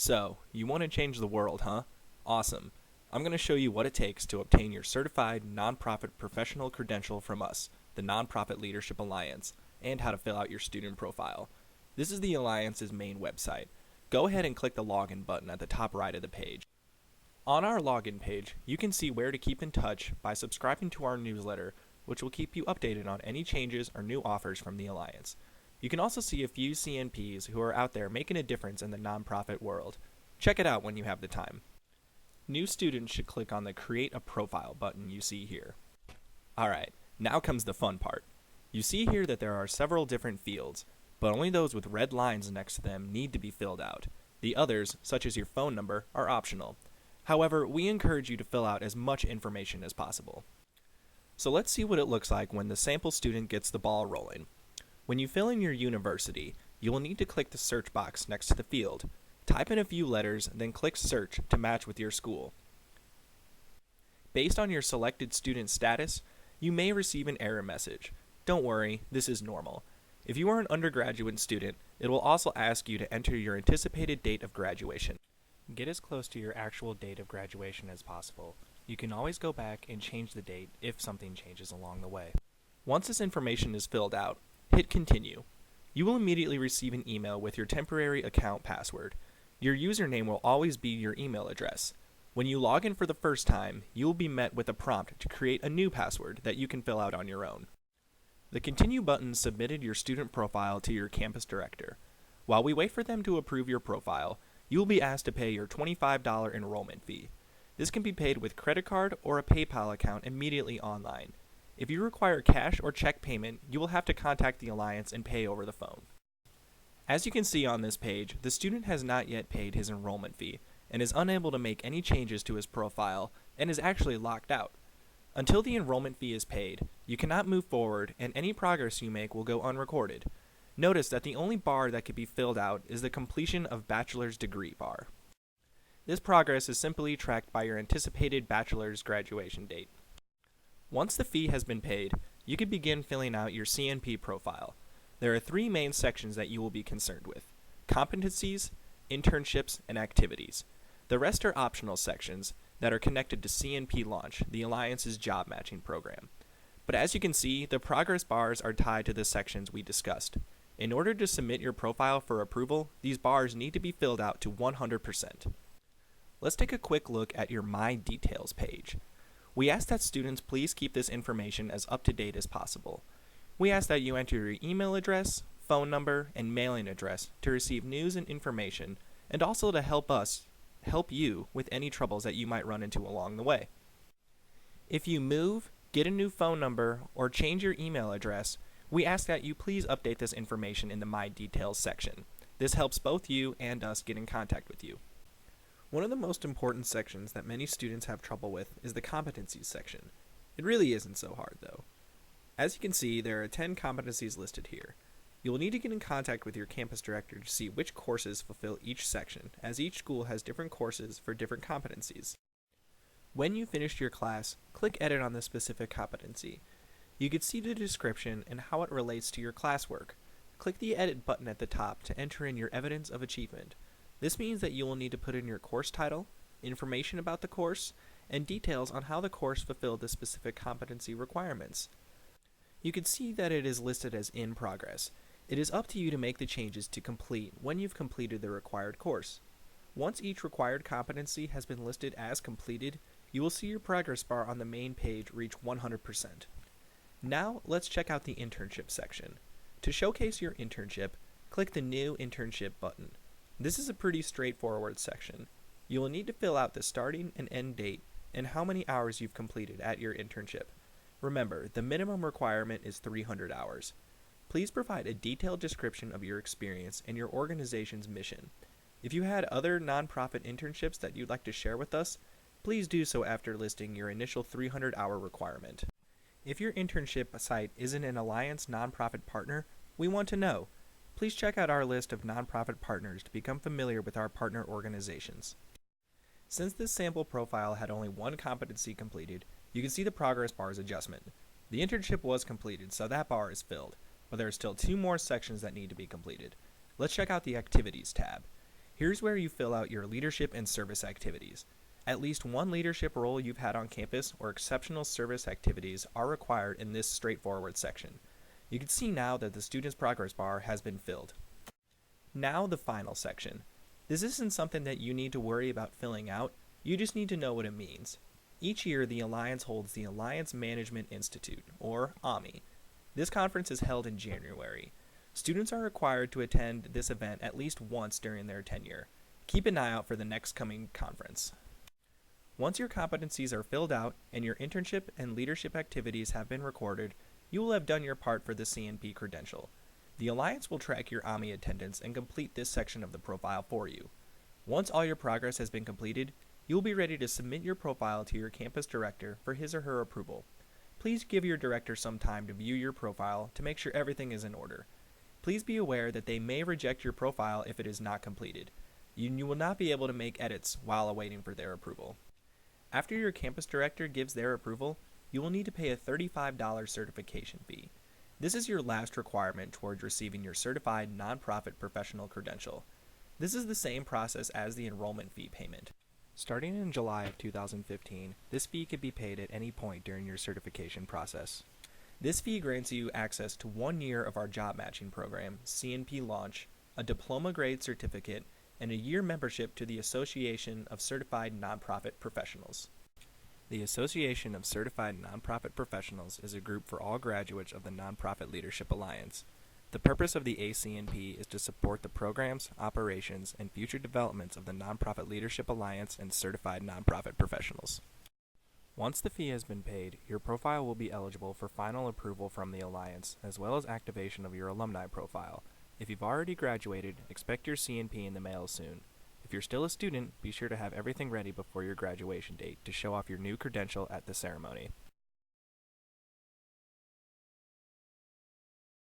So, you want to change the world, huh? Awesome. I'm going to show you what it takes to obtain your certified nonprofit professional credential from us, the Nonprofit Leadership Alliance, and how to fill out your student profile. This is the Alliance's main website. Go ahead and click the login button at the top right of the page. On our login page, you can see where to keep in touch by subscribing to our newsletter, which will keep you updated on any changes or new offers from the Alliance. You can also see a few CNPs who are out there making a difference in the nonprofit world. Check it out when you have the time. New students should click on the Create a Profile button you see here. Alright, now comes the fun part. You see here that there are several different fields, but only those with red lines next to them need to be filled out. The others, such as your phone number, are optional. However, we encourage you to fill out as much information as possible. So let's see what it looks like when the sample student gets the ball rolling. When you fill in your university, you will need to click the search box next to the field. Type in a few letters, then click search to match with your school. Based on your selected student status, you may receive an error message. Don't worry, this is normal. If you are an undergraduate student, it will also ask you to enter your anticipated date of graduation. Get as close to your actual date of graduation as possible. You can always go back and change the date if something changes along the way. Once this information is filled out, hit Continue. You will immediately receive an email with your temporary account password. Your username will always be your email address. When you log in for the first time, you will be met with a prompt to create a new password that you can fill out on your own. The Continue button submitted your student profile to your campus director. While we wait for them to approve your profile, you will be asked to pay your $25 enrollment fee. This can be paid with credit card or a PayPal account immediately online. If you require cash or check payment, you will have to contact the Alliance and pay over the phone. As you can see on this page, the student has not yet paid his enrollment fee and is unable to make any changes to his profile and is actually locked out. Until the enrollment fee is paid, you cannot move forward and any progress you make will go unrecorded. Notice that the only bar that can be filled out is the completion of bachelor's degree bar. This progress is simply tracked by your anticipated bachelor's graduation date. Once the fee has been paid, you can begin filling out your CNP profile. There are three main sections that you will be concerned with: competencies, internships, and activities. The rest are optional sections that are connected to CNP Launch, the Alliance's job matching program. But as you can see, the progress bars are tied to the sections we discussed. In order to submit your profile for approval, these bars need to be filled out to 100%. Let's take a quick look at your My Details page. We ask that students please keep this information as up-to-date as possible. We ask that you enter your email address, phone number, and mailing address to receive news and information, and also to help you with any troubles that you might run into along the way. If you move, get a new phone number, or change your email address, we ask that you please update this information in the My Details section. This helps both you and us get in contact with you. One of the most important sections that many students have trouble with is the competencies section. It really isn't so hard though. As you can see, there are 10 competencies listed here. You will need to get in contact with your campus director to see which courses fulfill each section, as each school has different courses for different competencies. When you finish your class, click Edit on the specific competency. You can see the description and how it relates to your classwork. Click the Edit button at the top to enter in your evidence of achievement. This means that you will need to put in your course title, information about the course, and details on how the course fulfilled the specific competency requirements. You can see that it is listed as in progress. It is up to you to make the changes to complete when you've completed the required course. Once each required competency has been listed as completed, you will see your progress bar on the main page reach 100%. Now let's check out the internship section. To showcase your internship, click the New Internship button. This is a pretty straightforward section. You will need to fill out the starting and end date and how many hours you've completed at your internship. Remember, the minimum requirement is 300 hours. Please provide a detailed description of your experience and your organization's mission. If you had other nonprofit internships that you'd like to share with us, please do so after listing your initial 300-hour requirement. If your internship site isn't an Alliance nonprofit partner, we want to know. Please check out our list of nonprofit partners to become familiar with our partner organizations. Since this sample profile had only one competency completed, you can see the progress bar's adjustment. The internship was completed, so that bar is filled, but there are still two more sections that need to be completed. Let's check out the Activities tab. Here's where you fill out your leadership and service activities. At least one leadership role you've had on campus or exceptional service activities are required in this straightforward section. You can see now that the student's progress bar has been filled. Now the final section. This isn't something that you need to worry about filling out, you just need to know what it means. Each year, the Alliance holds the Alliance Management Institute, or AMI. This conference is held in January. Students are required to attend this event at least once during their tenure. Keep an eye out for the next coming conference. Once your competencies are filled out and your internship and leadership activities have been recorded, you will have done your part for the CNP credential. The Alliance will track your AMI attendance and complete this section of the profile for you. Once all your progress has been completed, you will be ready to submit your profile to your campus director for his or her approval. Please give your director some time to view your profile to make sure everything is in order. Please be aware that they may reject your profile if it is not completed. You will not be able to make edits while awaiting for their approval. After your campus director gives their approval, you will need to pay a $35 certification fee. This is your last requirement towards receiving your certified nonprofit professional credential. This is the same process as the enrollment fee payment. Starting in July of 2015, this fee can be paid at any point during your certification process. This fee grants you access to 1 year of our job matching program, CNP Launch, a diploma grade certificate, and a year membership to the Association of Certified Nonprofit Professionals. The Association of Certified Nonprofit Professionals is a group for all graduates of the Nonprofit Leadership Alliance. The purpose of the ACNP is to support the programs, operations, and future developments of the Nonprofit Leadership Alliance and certified nonprofit professionals. Once the fee has been paid, your profile will be eligible for final approval from the Alliance, as well as activation of your alumni profile. If you've already graduated, expect your CNP in the mail soon. If you're still a student, be sure to have everything ready before your graduation date to show off your new credential at the ceremony.